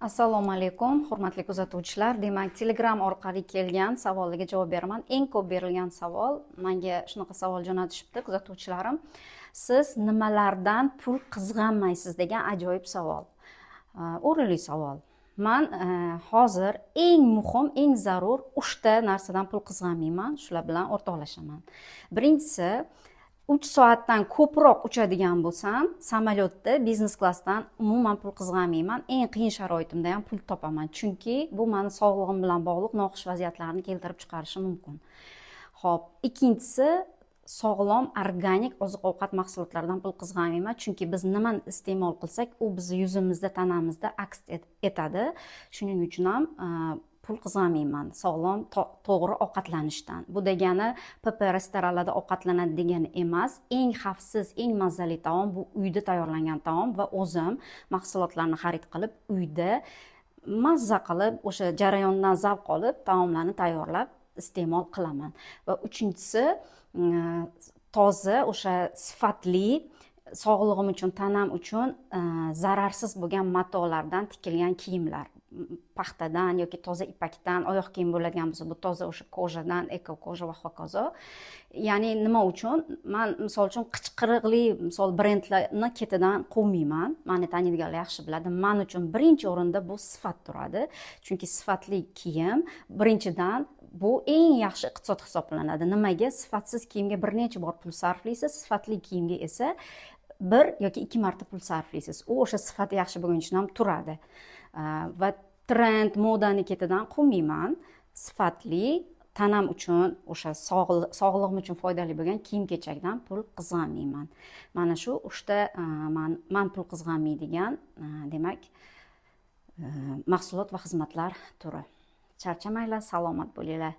Assalomu alaykum, hurmatli kuzatuvchilar. Demak, Telegram orqali kelgan savollarga javob beraman. Eng ko'p berilgan savol, menga shunaqa savol jo'natishibdi kuzatuvchilarim. Siz nimalardan pul qizg'anmaysiz degan ajoyib savol. O'rinli savol. Men hozir eng muhim, eng zarur 3 ta narsadan pul qizg'anmayman. Shular bilan o'rtoqlashaman. Birinchisi, 3 soatdan ko'proq uchadigan bo'lsam, samolyotda biznes klassdan umuman pul qizg'anmayman. Eng qiyin sharoitimda ham pul topaman. Chunki bu meni sog'lig'im bilan bog'liq noxush vaziyatlarni keltirib chiqarishi mumkin. Xo'p, ikkinchisi, sog'lom, organik oziq-ovqat mahsulotlaridan pul qizg'anmayman. Chunki biz nimani iste'mol qilsak, u bizni yuzimizda, tanamizda aks etadi. Shuning uchun ham pul qizg'anmayman sog'lom, to'g'ri ovqatlanishdan. Bu degani PP restoranlarda ovqatlanadi degani emas. Eng xavfsiz, eng mazali taom bu uyda tayyorlangan taom va o'zim mahsulotlarni xarid qilib, uyda mazza qilib, o'sha jarayondan zavq olib, taomlarni tayyorlab iste'mol qilaman. Va uchinchisi, toza, o'sha sifatli, sog'lig'im uchun, tanam uchun zararsiz bo'lgan matolardan tikilgan kiyimlar. Paxtadan yoki toza ipakdan oyoq kiyim bo'ladigan bo'lsa, bu toza o'sha kojadan, eko koja va hokazo. Ya'ni nima uchun? Men misol uchun qichqiriqli brendlarni ketidan quvmayman. Meni taniydiganlar yaxshi biladi. Men uchun birinchi o'rinda bu sifat turadi. Chunki sifatli kiyim birinchidan bu eng yaxshi iqtisod hisoblanadi. Nimaga? Sifatsiz kiyimga bir necha bor pul sarflaysiz, sifatli kiyimga esa 1 yoki 2 marta pul sarflaysiz. U o'sha sifati yaxshi bo'lgani uchun ham turadi. Va trend, modani ketidan quvmayman. Sifatli, tanam uchun, o'sha sog'lig'im uchun foydali bo'lgan kiyim-kechakdan pul qizg'anmayman. Mana shu 3 ta men pul qizg'anmaydigan, demak, mahsulot va xizmatlar turi. Charchamanglar, salomat bo'linglar.